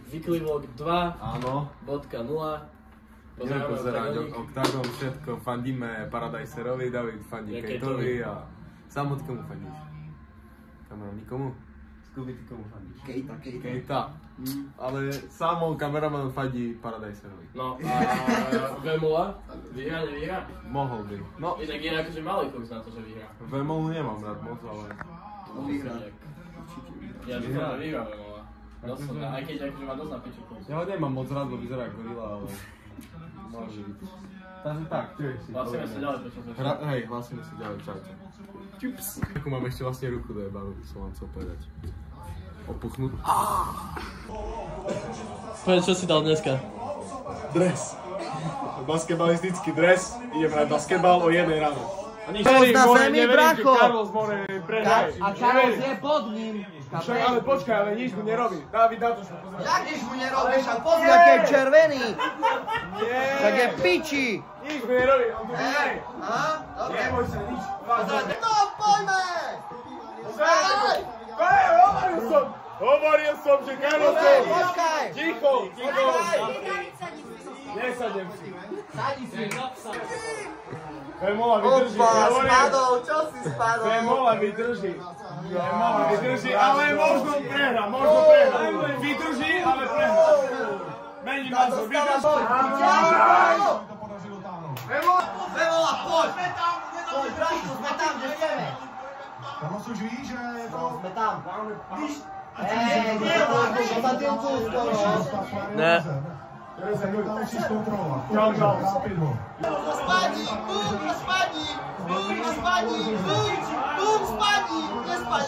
Ziklivlog 2. Áno. .0. Pozerať Oktagon, všetko, fandíme Paradiserovi, David fandí Kejtovi a samot komu fandíš? Kameraman nikomu? Scooby, ty komu fandíš? Kejta. Ale samo kameraman fandí Paradiserovi. No a Vemola? Vyhrá, nevyhrá? Mohol by. No. Inak je akože malý kurz na to, že vyhrá. Vemolu nemám rád moc, ale... Vyhrá. Ja dúfam, že vyhrá Vemola. Aj keď akože má dosť na piču kurz. Ja ho nemám moc rád, bo vyzerá ako gorila, ale... Môže byť. Takže tak, tiež si Hlasíme si ďalej, prečo sme Hej, hlasíme si ďalej, čaute. Čups. Takú mám ešte vlastne ruku do jebavu, som vám chcel povedať. Opuchnutú. Povedz, čo si dal dneska? Dres. Basketbalistický dres. Idem hrať basketbal o 1 ráno. Pozná zemi, bracho! A Karol je pod ním. Ale počkaj, ale nič mu nerobí. Dávid, na to sa pozerá. Jak nič mu nerobíš? A pozná, keď je červený. Tak je piči. Nič mu nerobí, on tu nie. Aha, dobre. Neboj sa, nič. No, poďme! Hovoril som, že Karol som. Počkaj. Ticho, ticho. Nesadnem si. Sadni si. Vemola vydrží. Spadol, čo si spadol? Vemola vydrží. Vemola vydrží, ale možno prehra, Vydrží, ale prehra. Mení názor, vydrží. Vemola, poď! Poď, brachu, sme tam, kde chceme. Carlos už ví, že je to... Sme tam. To sa tým tu skoro. Ne. Teraz sa tam musíš kontrolovať. Čau. Spadni, nespadni.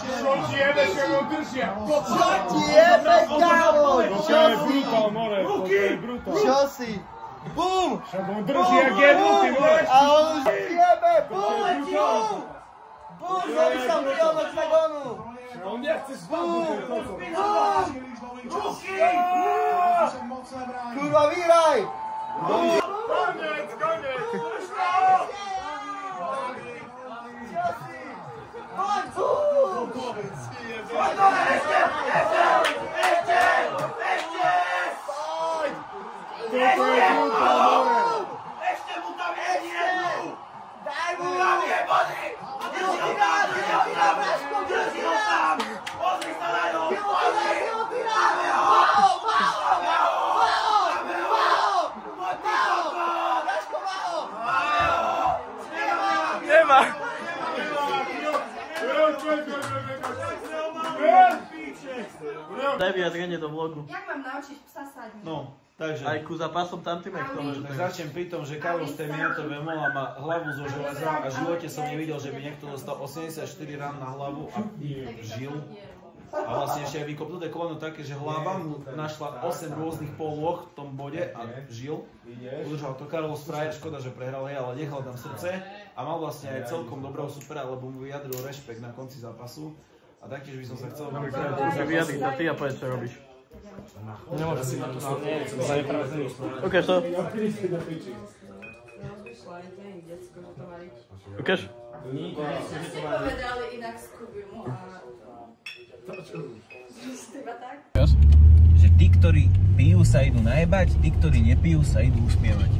Čo ti jebe, čo ho držia? Čo ti jebe, Karol? To je brutál, more, to je brutál. Čo si? Bum! Však on drží jak jednotý, more. A on už jebe, bum! Bum, zrobiš tam priom oktagonu. On nechce spadnúť. Kurva, víraj! Konec! Poď tu! Ešte mu tam jednu! Daj mu! Drži ho tam! Pozri sa na ňo! Nemá. Daj vyjadrenie do vlogu. Jak mám naučiť psa sadniť? No, takže... Aj ku zápasom tam tým, jak to môže Tak začnem pri tom, že Carlos Terminator Vemola má hlavu zo železa a v živote som nevidel, že by niekto dostal 84 rán na hlavu a žil. A vlastne ešte aj vykopnuté koleno také, že hlava mu našla 8 rôznych polôch v tom bode a žil. Udržal to Carlos frajer, škoda, že prehral, ale nechal tam srdce a mal vlastne aj celkom dobrého supera, lebo mu vyjadril rešpekt na konci zápasu. A taktiež by som sa chcel... Vyjadri sa ty a povedz, čo robíš. Nemôžem si na to slúdiť. Ukáž to. Ukáž. Si povedali inak z Kubimu a... Z teba tak? Že tí, ktorí pijú, sa idú najebať, tí, ktorí nepijú, sa idú usmievať.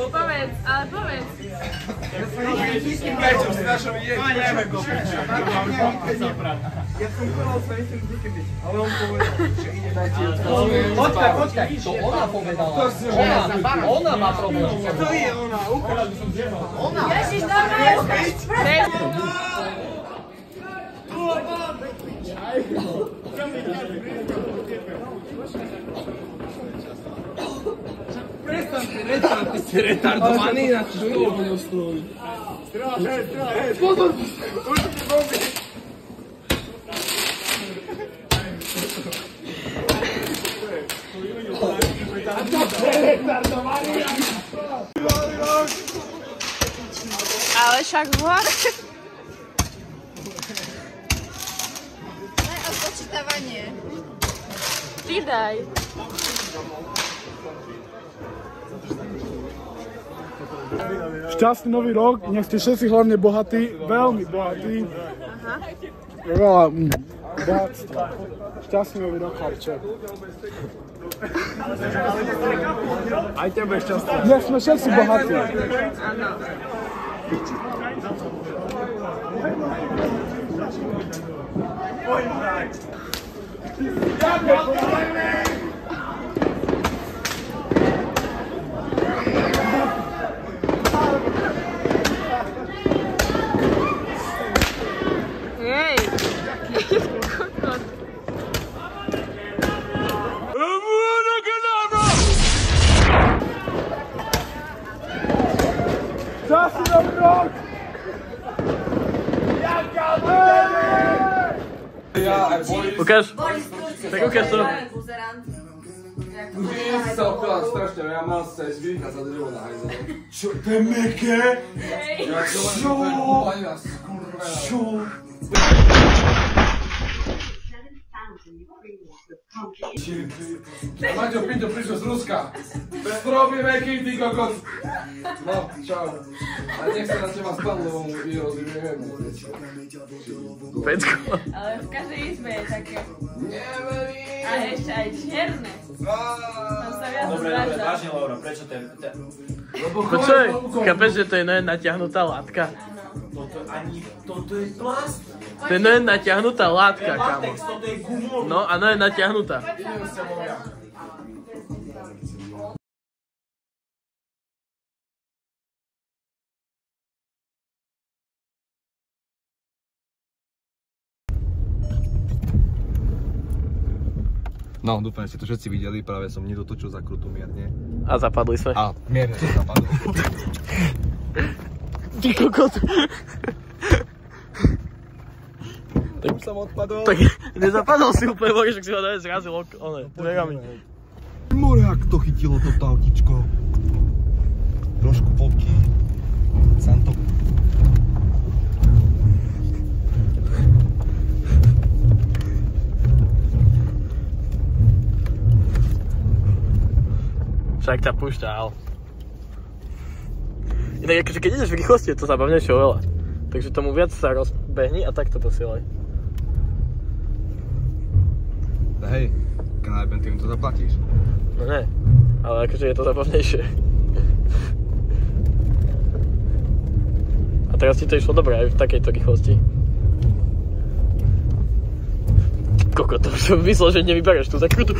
Povedz, ale povedz. Prečo si našo vidieť? Neviem go prečo. Ja som povedal sa, nechcem nikdy byť. Ale on povedal, že ide na tie... Počkaj, to ona povedala. Ona má problém. To je ona, ukradol som zjebal. Ježiš, dávaj, ukáž prst. Prestaň, ty si retardovaný na čo? Pozor! Určite bomby! Ale však hore. Daj odpočítavanie. Ty daj. Šťastný nový rok, nech ste všetci hlavne bohatí, veľmi bohatí. Veľa bohatstva. Šťastný nový rok, chlapče. Aj tebe šťastný. Nech sme všetci bohatí. Áno. Jej! Kokot. Šťastný nový rok! Ukáž? Tak ukáž to. Ty sa opila strašne, ja mám sa aj zvýchať sa držujú na hajze. Čo, to je meké? Ja čo len Čo? kúpania, skurvená. Čo? Maťo Pinto prišiel z Ruska. Stropy meký, ty kokos. No, čau. A nech sa na teba spadlo, lebo mu vyrozumiem. Pecko. Ale v každej izbe je také. Neverím. A ešte aj čierne. Tam sa viac Dobre, zváža. vážne, Laura, prečo ten... Počuj, chápeš, že to je natiahnutá látka? Toto je plast. To je natiahnutá látka, kámo. Latex, toto je gumový. No, a je natiahnutá. No, dúfam, že ste to všetci videli, práve som nedotočil za krutu mierne. A zapadli sme. A mierne to zapadlo. Ty kokot. Tak už som odpadol. Tak nezapadol si úplne, že si ho zrazil dverami. More, jak to chytilo toto autičko. Trošku popky. Santo. Však ťa púšťal. Inak akože keď ideš v rýchlosti, je to zabavnejšie oveľa. Takže tomu viac sa rozbehni a takto posielaj. Hej, keď tým to zaplatíš. No ne, ale akože je to zabavnejšie. A teraz ti to išlo dobre aj v takejto rýchlosti. Koko, to už som myslel, že nevybereš tú zakrutu.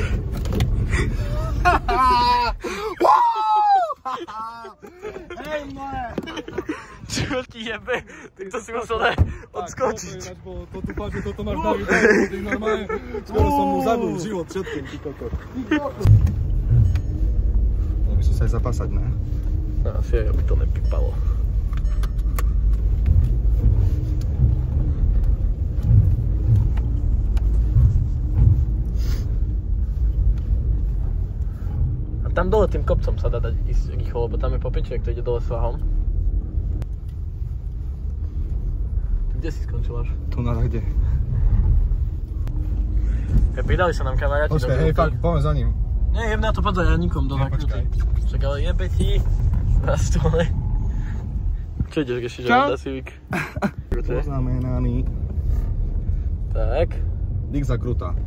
Hej, moje! Čo ti jebe? Tak to si musel odskočiť. To dúfam, že toto máš baviť, ty normálne. Skoro som mu zabil život všetkým, ty kokot. No by som sa aj zapásať, ne? No asi aj, aby to nepípalo. A tam dole tým kopcom sa dá dať ísť rýchlo, lebo tam je popiček, to ide dole svahom. Kde si skončil až? Tu na kde? Pridali sa nám kamaráti. Počkaj, hej, fakt, poďme za ním. Nie, jeb na to poď ja nikom do naknutý. Však ale jebe ti. Na stole. Čo ideš, Geši, že Honda Civic? Poznamenaný. Tak. Dík za kruta.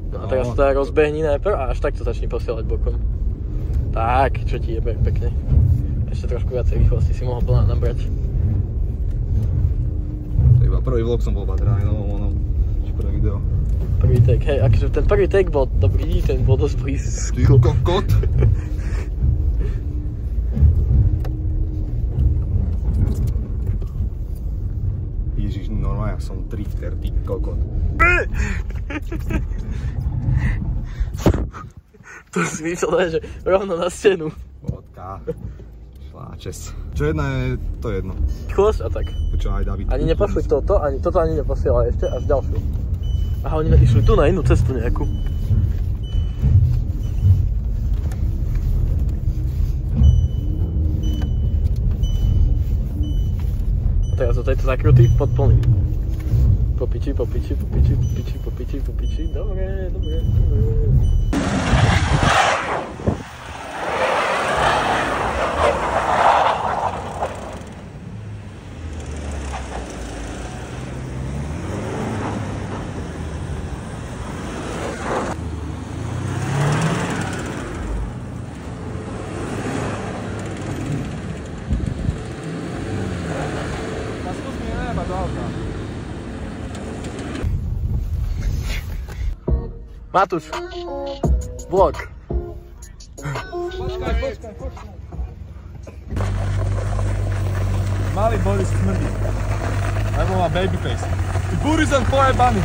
No a teraz to rozbehni najprv a až takto začni posielať bokom. Tak, čo ti jebe, pekne. Ešte trošku viacej rýchlosti si mohol plná nabrať. Iba prvý vlog som bol badraný, no, či prvé video. Prvý take, hej, akože ten prvý take bol dobrý, ten bol dosť blízko. Ty kokot! Ježiš, normálne, ja som drifter, ty kokot. To si myslel, že rovno na stenu. Vodka. Šláčes. Čo jedna je, to jedno. Rýchlosť a tak. Čo aj David. Ani nepošli toto, ani toto ani neposielali ešte, až ďalšiu. Aha, oni išli tu na inú cestu nejakú. A teraz do tejto zakruty pod plným. Popiči, popiči, popiči, popiči, popiči, popiči. Dobre, dobre, dobre. Matúš. Vlog. Počkaj. Malý Boris smrdí. Lebo má babyface. Ty Burizon pojebaný.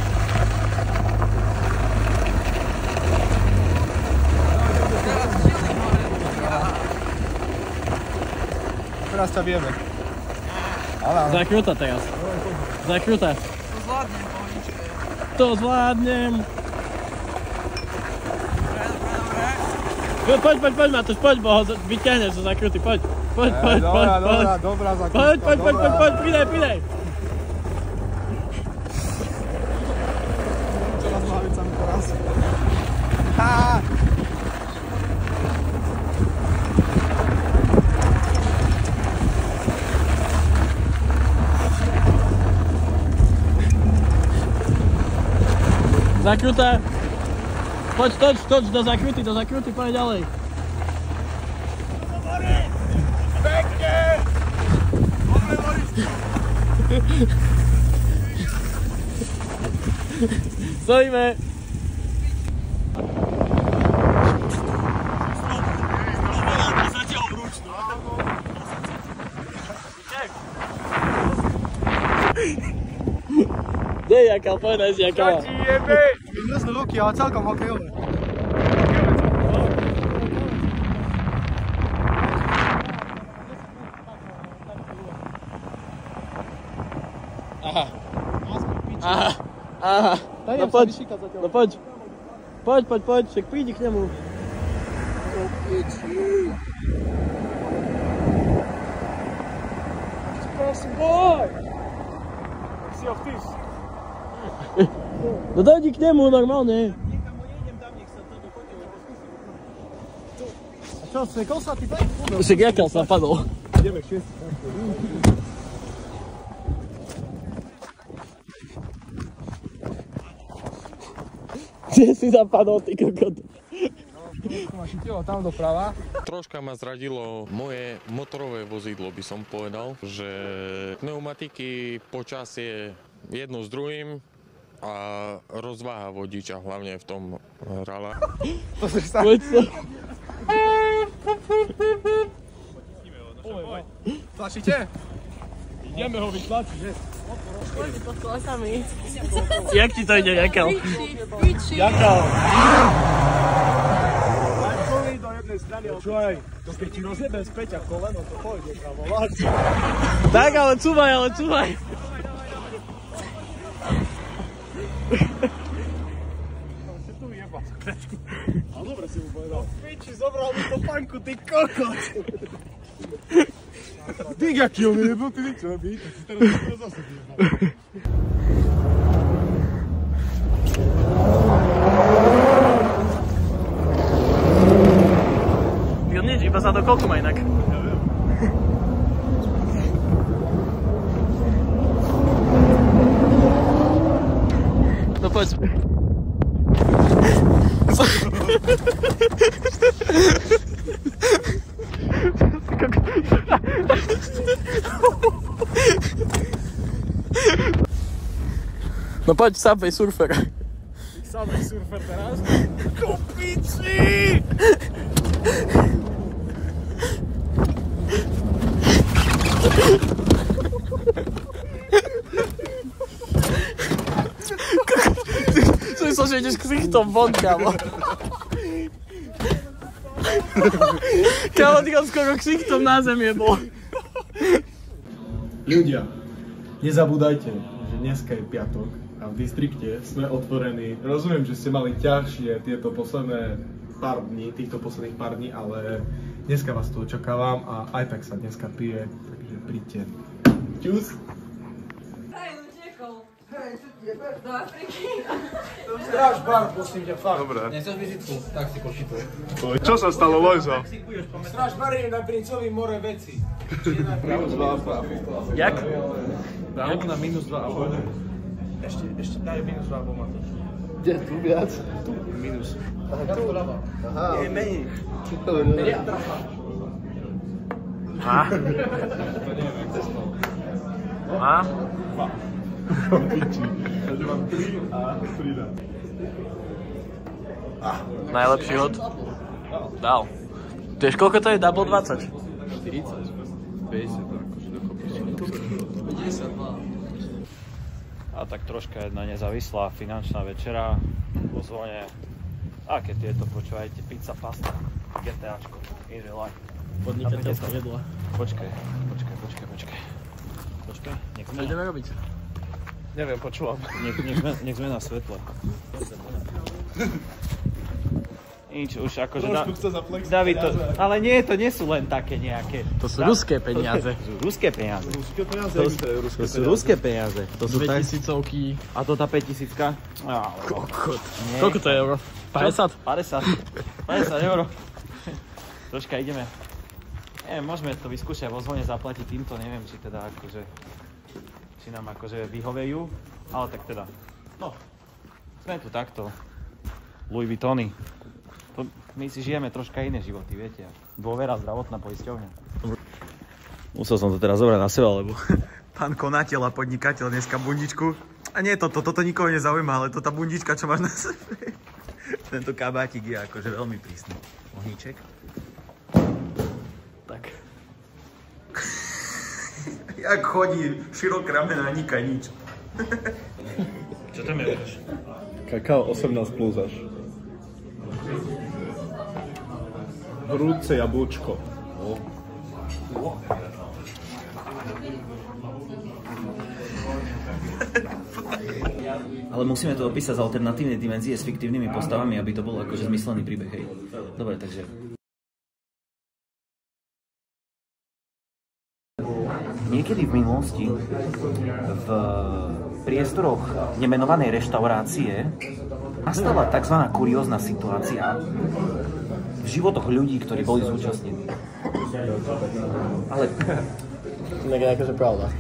Teraz ťa vieme. Zakruta teraz. Zakruta. To zvládnem. Poď, Matúš, poď, bo ho vyťahneš zo zakruty, poď. Poď. Dobrá zakrutka. Poď, pridaj. Teraz hlavica mi poraz. Zakruta. Poď, toč, do zakruty, poď ďalej. Pekne! Dobre, Boris. Stojíme. Kde je jakal? Povedz nájsť jakala. Čo ti jebe? Vymrzli ruky, ale celkom hokejové. Aha. No poď. Poď, však prídi k nemu. Boy! Si ho vtýš. No dojdi k nemu normálne. A čo, svekol sa ty tak? Však jakal sa padol. Ideme k 6. Kde si zapadol, ty kokot? Tam doprava. Troška ma zradilo moje motorové vozidlo, by som povedal, že pneumatiky, počasie jedno s druhým a rozváha vodiča, hlavne v tom hrala. Pozri sa. Poď sa. Tlačíte? Ideme ho vytlačiť, že? Poď pod kolesami. Jak ti to ide, jakal? Piči. Jakal. Do jednej strany, počúvaj, to keď ti rozjebem späť a koleno, to pôjde, kámo, Tak, ale cúvaj. Tu jeba, krečku. Ale dobre si mu povedal. Piči, zobral mi to panku, ty kokot. Ty, aký on mi nebol, ty niečo robí, tak si teraz to zase vyjebal. Nič, iba za to koľko má inak. No poď. No poď, Subway Surfer. Subway Surfer teraz? Kopici! Som myslel, že ideš ksichtom von, kámo. Kámo, ty kam skoro ksichtom na zem jebol. Ľudia, nezabúdajte, že dneska je piatok a v distrikte sme otvorení. Rozumiem, že ste mali ťažšie tieto posledné pár dní, ale dneska vás tu očakávam a aj tak sa dneska pije, takže príďte. Čus! Hej, utekol. Do Afriky. Stráž bar, prosím ťa, fakt. Dobre. Nechceš vizitku? Tak si košituj. Čo sa stalo, Lojzo? Stráž bar je na Princovi more veci. Jak? Dám mu na minus 2,5. Ešte daj minus 2,5 Matúš. Kde tu viac? Tu minus. Aha. Je menej. A? A? Takže mám 3 a 3 dá. Najlepší hod? Dal. Vieš, koľko to je double 20? 40, 50, akože dokopy. 52. A tak troška jedna nezávislá finančná večera vo Zvone. A keď tieto počúvajte, pizza, pasta, GTAčko, in real life. Podnikateľská jedla. Počkaj. Čo ideme robiť? Neviem, počúvam. Nech sme na svetle. Nič, už akože... David, ale nie, to nie sú len také nejaké. To sú ruské peniaze. Ruské peniaze. To sú ruské peniaze. To sú 2000-ovky. A to tá 5000-ka? Koľko to je euro? 50? 50 euro. Troška ideme. Môžeme to vyskúšať vo Zvone zaplatiť týmto, neviem, či teda akože... Či nám akože vyhovejú, ale tak teda... No, sme tu takto. Louis Vuittony. My si žijeme troška iné životy, viete. Dôvera, zdravotná poisťovňa. Musel som to teraz zobrať na seba, lebo pán konateľ a podnikateľ dneska bundičku. A nie toto nikoho nezaujíma, ale to tá bundička, čo máš na sebe. Tento kabátik je akože veľmi prísny. Ohníček. Tak. Jak chodí širokramená nika nič. Čo tam je? Kakao 18 plus až. Horúce jablčko. Ale musíme to opísať z alternatívnej dimenzie s fiktívnymi postavami, aby to bol akože zmyslený príbeh, hej. Dobre, takže... Niekedy v minulosti v priestoroch nemenovanej reštaurácie nastala tzv. Kuriózna situácia v životoch ľudí, ktorí boli zúčastnení. Ale... Tak je akože pravda.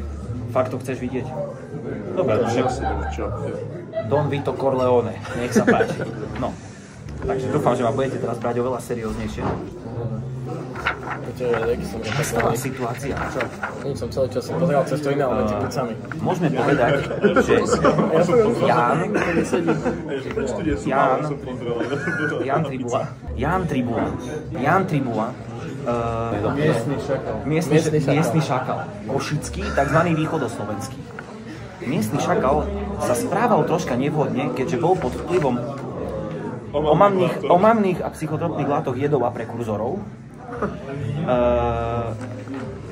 Fakt to chceš vidieť? Dobre, Don Vito Corleone, nech sa páči. No, takže dúfam, že ma budete teraz brať oveľa serióznejšie. Nastala situácia. Čo? Nič, som celý čas pozeral cestu iného medzi picami. Môžeme povedať, že Ján Tribula, miestny šakal, košický, takzvaný východoslovenský. Miestny šakal sa správal troška nevhodne, keďže bol pod vplyvom omamných a psychotropných látok, jedov a prekurzorov.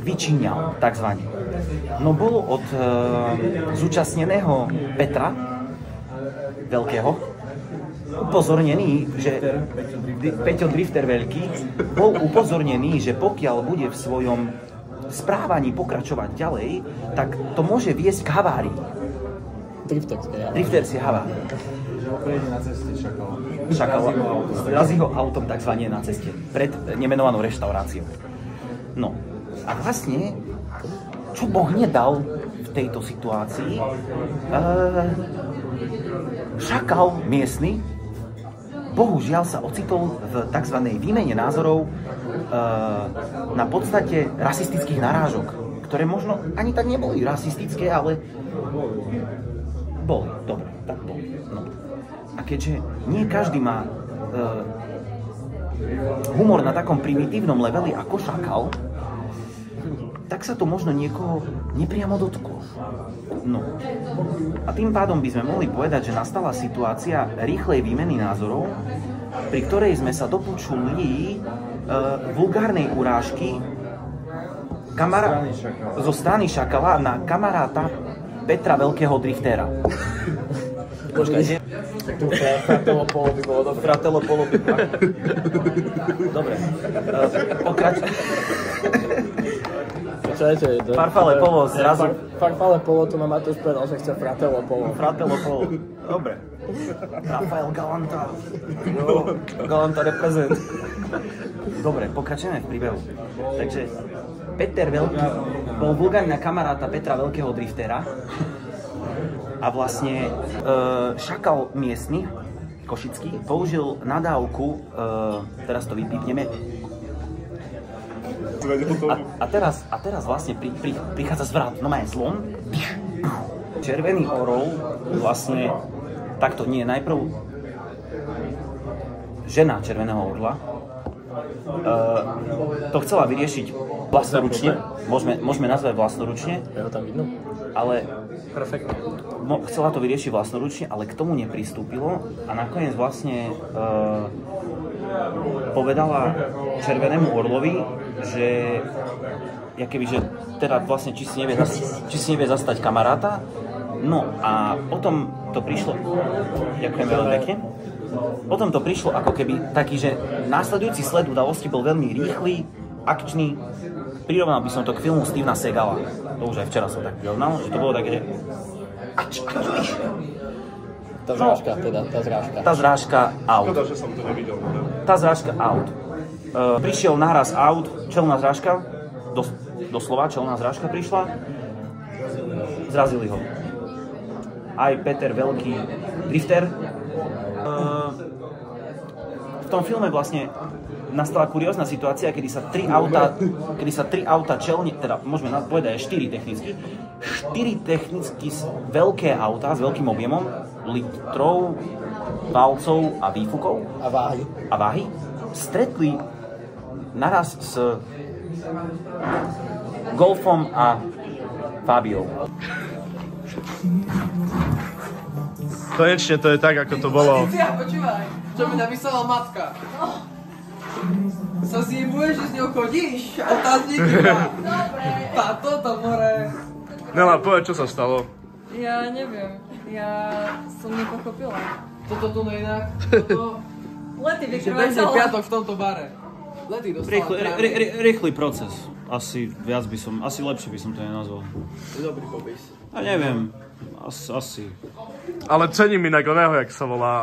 Vyčíňal, takzvané. No bol od zúčastneného Petra Veľkého upozornený, že Peťo Drifter Veľký bol upozornený, že pokiaľ bude v svojom správaní pokračovať ďalej, tak to môže viesť k havárii. Drifter si havárii. Prejde na ceste Šakal zrazí ho autom takzvané na ceste, pred nemenovanou reštauráciou. No a vlastne, čo Boh nedal v tejto situácii, šakal miestny, bohužiaľ sa ocitol v takzvanej výmene názorov na podstate rasistických narážok, ktoré možno ani tak neboli rasistické, ale boli, dobre, tak boli. No. A keďže nie každý má humor na takom primitívnom leveli ako šakal, tak sa to možno niekoho nepriamo dotklo. No. A tým pádom by sme mohli povedať, že nastala situácia rýchlej výmeny názorov, pri ktorej sme sa dopočuli vulgárnej urážky zo strany šakala na kamaráta Petra Veľkého Driftera. Počkajte. Fratello Polo by bolo dobré. Fratello Polo by bolo. Dobre. Farfalle Polo zrazu. Farfalle Polo, tu ma Matúš povedal, že chce Fratello Polo. Fratello Polo. Dobre. Rafael Galanta. Jo, Galanta reprezent. Dobre, pokračujeme v príbehu. Takže Peter Veľký bol vulgárna kamaráta Petra Veľkého Driftera. A vlastne šakal miestny, košický, použil nadávku, teraz to vypípneme. A teraz vlastne prichádza zvrat, no má je zlom. Červený orol vlastne takto nie, najprv žena Červeného orla to chcela vyriešiť vlastnoručne, môžeme nazvať vlastnoručne, ale chcela to vyriešiť vlastnoručne, ale k tomu nepristúpilo a nakoniec vlastne povedala Červenému orlovi, že že teda vlastne či si nevie zastať kamaráta. No a potom to prišlo, ďakujem veľmi pekne, potom to prišlo ako keby taký, že následujúci sled udalosti bol veľmi rýchly, akčný, prirovnal by som to k filmu Stevena Segala, to už aj včera som tak prirovnal, že to bolo také, že Tá zrážka teda, tá zrážka out. Škoda, že som to nevidel. Tá zrážka out. Prišiel naraz out, čelná zrážka, doslova čelná zrážka prišla, zrazili ho. Aj Peter Veľký drifter. V tom filme vlastne nastala kuriózna situácia, kedy sa tri auta čelne, teda môžeme povedať aj 4 technicky veľké autá s veľkým objemom litrov, valcov a výfukov a váhy stretli naraz s Golfom a Fabiou. Konečne to je tak, ako to bolo. Počúvaj, čo mi napísala matka. Sa zjebuješ, že s ňou chodíš? Otázniky má. Táto tam hore. Nela, povedz, čo sa stalo. Ja neviem, ja som nepochopila. Toto tu no inak, toto... Lety Že vykrvácala. bežný piatok v tomto bare. Lety dostala. Rýchly proces. Asi lepšie by som to nenazval. Dobrý popis. A neviem, asi. Ale cením inak oného, jak sa volá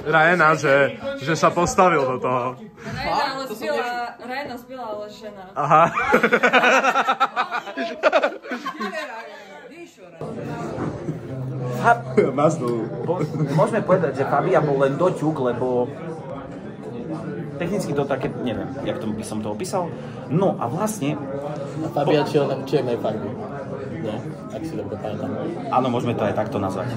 Ryana, že sa postavil do toho. Ryana zbila, ale žena. Aha. Môžeme povedať, že Fabia bol len doťuk, lebo technicky to také, neviem, jak to by som to opísal. No a vlastne... Fabia čiernej farby. Nie, ak si dobre pamätám. Áno, môžeme to aj takto nazvať.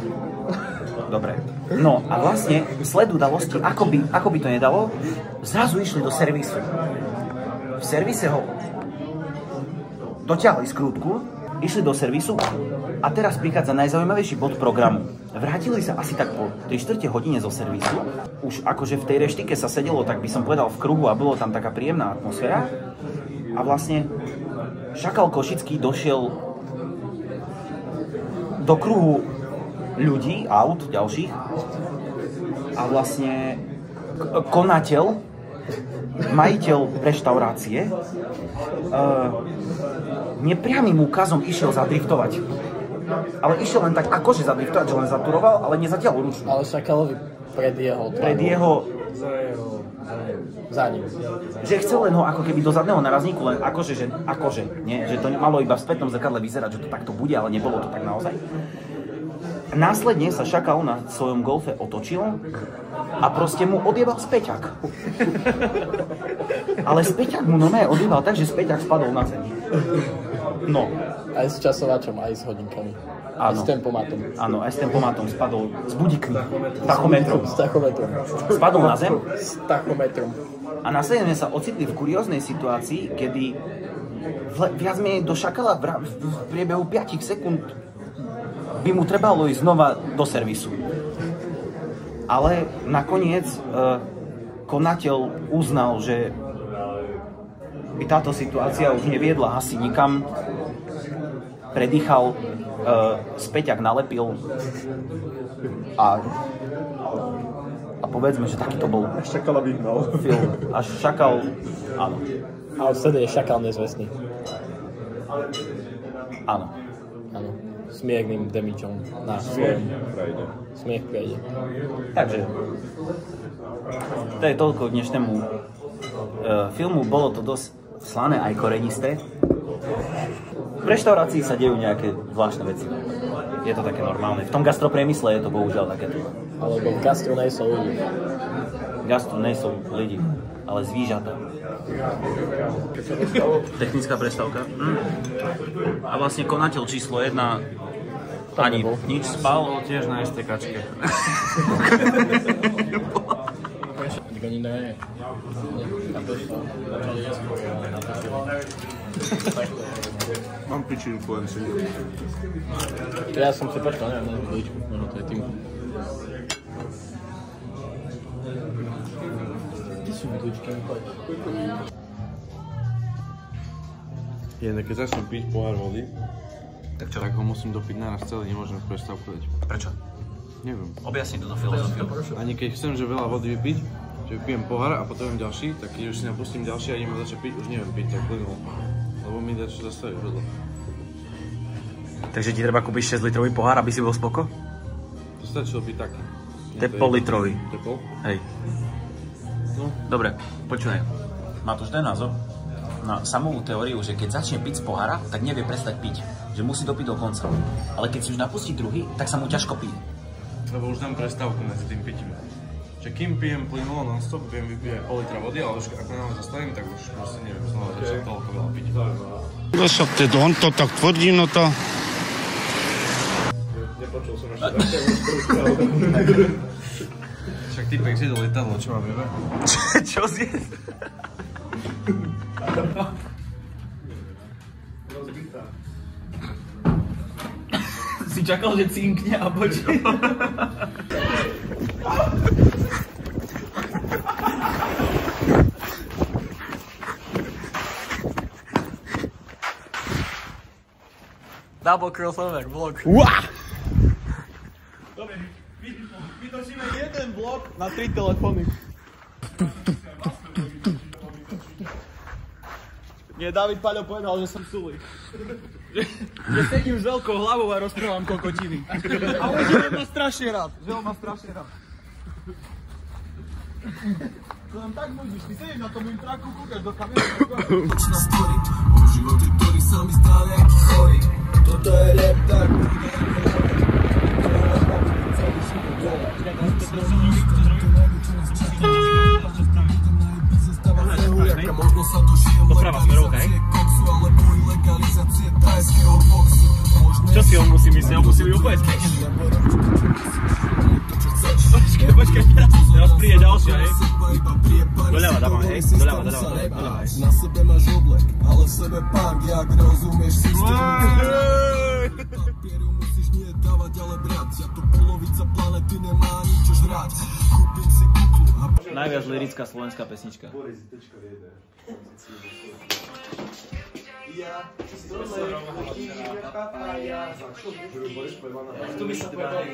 Dobre. No a vlastne sled udalosti, ako by to nedalo, zrazu išli do servisu. V servise ho dotiahli skrutku, išli do servisu a teraz prichádza najzaujímavejší bod programu. Vrátili sa asi tak po 3/4 hodine zo servisu. Už akože v tej reštike sa sedelo, tak by som povedal, v kruhu a bolo tam taká príjemná atmosféra. A vlastne Šakal Košický došiel do kruhu ľudí, aut, ďalších. A vlastne konateľ, majiteľ reštaurácie, nepriamým úkazom išiel zadriftovať. Ale išiel len tak akože zadriftovať, že len zaturoval, ale nezatiaľ ručnú. Ale Šakalovi pred jeho... Za ním. Že chcel len ho ako keby do zadného narazníku, len akože, nie? Že to malo iba v spätnom zrkadle vyzerať, že to takto bude, ale nebolo to tak naozaj. Následne sa Šakal na svojom Golfe otočil a proste mu odjebal späťak. Ale späťak mu normálne odjebal tak, že späťak spadol na zem. No. Aj s časovačom, aj s hodinkami. Aj s tempomátom. Áno, aj s tempomátom spadol s budíkmi. Tachometrom. Spadol na zem. S tachometrom. A následne sa ocitli v kurióznej situácii, kedy viac menej do Šakala v priebehu 5 sekúnd by mu trebalo ísť znova do servisu. Ale nakoniec konateľ uznal, že by táto situácia už neviedla asi nikam. Predýchal, späťak nalepil a povedzme, že taký to bol Šakala vyhnal. film. Až Šakal, áno. A vtedy je Šakal nezvestný. Áno. Áno. S miernym demičom na svojom smiech prejde. Takže to je toľko k dnešnému filmu. Bolo to dosť slané aj korenisté. V reštaurácii sa dejú nejaké zvláštne veci. Je to také normálne. V tom gastropriemysle je to bohužiaľ takéto. Alebo v gastro nejsou ľudí. Gastro nejsou ľudí, ale zvížatá. Technická prestávka. A vlastne konateľ číslo 1 ani nič spal. Tiež na STKčke. Ne. Začali jesť na festival. Mám piči influenci. Ja som si počkal, neviem, na videjčku, možno to je tým. Kde sú videjčky? Keď začnem piť pohár vody, tak ho musím dopiť naraz celý, nemôžem v prestávku dať. Prečo? Neviem. Objasni túto filozofiu. Ani keď chcem, že veľa vody vypiť, že vypijem pohár a potom jem ďalší, tak keď už si napustím ďalší a idem začať piť, už neviem piť tak plynulo. Lebo mi dačo zastaví vedľa. Takže ti treba kúpiť 6 litrový pohár, aby si bol spoko? To stačilo byť tak. To je pol litrový. To je pol? Hej. No. Dobre, počúvaj. Matúš, daj názor na samú teóriu, že keď začne piť z pohára, tak nevie prestať piť. Že musí dopiť do konca. Ale keď si už napustí druhý, tak sa mu ťažko pije. Lebo už dám prestávku medzi tým pitím. Čiže kým pijem plynulo non-stop, viem vypiť pol litra vody, ale už ako náhle zastavím, tak už proste neviem znova začať toľko veľa piť. No však keď on to tak tvrdí, no to... Nepočul som ešte také Však týpek zjedol lietadlo, čo mám jebe? Čo zjedol? rozbitá. Si čakal, že cinkne a počkej. Double crossover, vlog. Dobre, vytočíme jeden vlog na 3 telefóny. Nie, David Paľo povedal, že som sulik. Že sedím s veľkou hlavou a rozprávam kokotiny. Ale že on má strašne rád. To nám tak nudíš, ty sedíš na tom intraku, kúkaš do kamery. Na story, o živote, ktorý sa mi zdá nejaký chorý. Toto je rap, tak Doprava smerovka, hej? Čo si on musí myslieť? On musí byť úplne skreč. Počkej, teraz príde ďalšia, hej? Doľava dávam, hej? Doľava, hej? Na sebe máš oblek, ale v sebe punk, jak rozumieš systému. Papieru musíš nie dávať, ale brať. Ja to polovica planety nemá nič čo žrať. Kúpim si kuklu a... Najviac lirická slovenská pesnička. Ja stromej chutíme papaja. Tu by sa povedal